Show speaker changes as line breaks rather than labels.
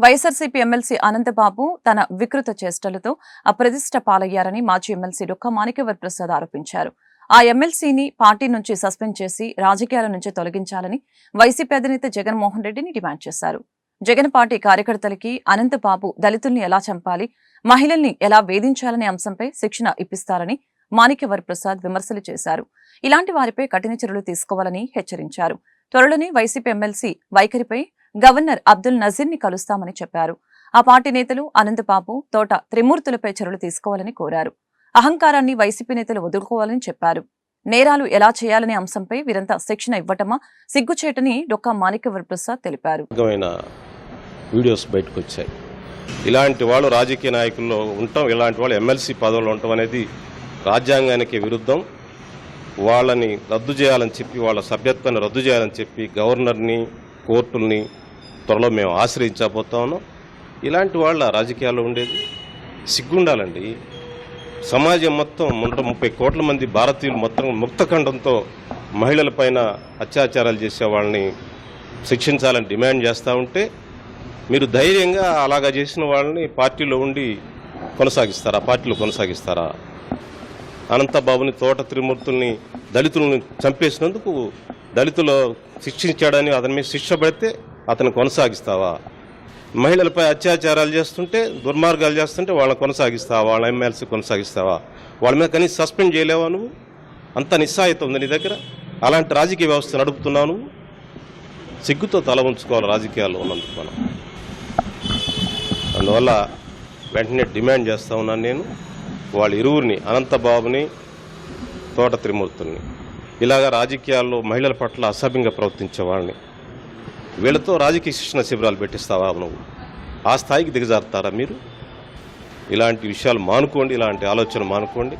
YSRCP MLC Anantha Babu తన వికృత చేష్టలతో అప్రతిష్ట పాలయ్యారని మాజీ ఎమ్మెల్సీ డొక్క మాణిక్యవర్ ప్రసాద్ ఆరోపించారు. ఆ ఎమ్మెల్సీని పార్టీ నుంచి సస్పెండ్ చేసి రాజకీయాల నుంచి తొలగించాలని వైసీపీ అధినేత జగన్మోహన్ రెడ్డిని డిమాండ్ చేశారు. జగన్ పార్టీ కార్యకర్తలకి అనంతబాబు దళితుల్ని ఎలా చంపాలి, మహిళల్ని ఎలా వేధించాలనే అంశంపై శిక్షణ ఇప్పిస్తారని మాణిక్యవర్ ప్రసాద్ విమర్శలు చేశారు. ఇలాంటి వారిపై కఠిన చర్యలు తీసుకోవాలని హెచ్చరించారు. త్వరలోనే వైసీపీ ఎమ్మెల్సీ వైఖరిపై గవర్నర్ అబ్దుల్ నజీర్ ని కలుస్తామని చెప్పారు. ఆ పార్టీ నేతలు అనంతబాబు, తోట త్రిమూర్తులపై చర్యలు తీసుకోవాలని కోరారు. అహంకారాన్ని వైసీపీ నేతలు వదులుకోవాలని చెప్పారు. నేరాలు ఎలా చేయాలనే అంశంపై వీరంతా శిక్షణ ఇవ్వటమా సిగ్గుచేటని డొక్క మాణిక్యవర్ ప్రసాద్ తెలిపారు.
వీడియోస్ బయటకు వచ్చాయి. ఇలాంటి వాళ్ళు రాజకీయ నాయకుల్లో ఉండటం, ఇలాంటి వాళ్ళు ఎమ్మెల్సీ పదవులు ఉండటం అనేది రాజ్యాంగానికి విరుద్ధం. వాళ్ళని రద్దు చేయాలని చెప్పి, వాళ్ళ సభ్యత్వాన్ని రద్దు చేయాలని చెప్పి గవర్నర్ని, కోర్టుల్ని త్వరలో మేము ఆశ్రయించబోతా ఉన్నాం. ఇలాంటి వాళ్ళ రాజకీయాల్లో ఉండేది సిగ్గుండాలండి. సమాజం మొత్తం 130 కోట్ల మంది భారతీయులు మొత్తం ముక్తఖండంతో మహిళలపైన అత్యాచారాలు చేసే వాళ్ళని శిక్షించాలని డిమాండ్ చేస్తూ ఉంటే మీరు ధైర్యంగా అలాగా చేసిన వాళ్ళని పార్టీలో ఉండి కొనసాగిస్తారా? పార్టీలో కొనసాగిస్తారా? అనంతబాబుని, తోట త్రిమూర్తుల్ని, దళితులను చంపేసినందుకు దళితులు శిక్షించాడని అతని మీద శిక్ష పడితే అతను కొనసాగిస్తావా? మహిళలపై అత్యాచారాలు చేస్తుంటే, దుర్మార్గాలు చేస్తుంటే వాళ్ళని కొనసాగిస్తావా? వాళ్ళ ఎమ్మెల్సీ కొనసాగిస్తావా? వాళ్ళ మీద కనీసం సస్పెండ్ చేయలేవా? నువ్వు అంత నిస్సాయిత ఉంది నీ దగ్గర. అలాంటి రాజకీయ వ్యవస్థ నడుపుతున్నావు నువ్వు. సిగ్గుతో తల ఉంచుకోవాలి రాజకీయాల్లో ఉన్నందుకు మనం. అందువల్ల వెంటనే డిమాండ్ చేస్తూ ఉన్నాను నేను, వాళ్ళ ఇరువురిని, అనంతబాబుని, తోట త్రిమూర్తుల్ని, ఇలాగా రాజకీయాల్లో మహిళల పట్ల అసభ్యంగా ప్రవర్తించే వాళ్ళని వీళ్ళతో రాజకీయ శిక్షణ శిబిరాలు పెట్టిస్తావా? నువ్వు ఆ స్థాయికి దిగజారుతారా మీరు? ఇలాంటి విషయాలు మానుకోండి, ఇలాంటి ఆలోచన మానుకోండి.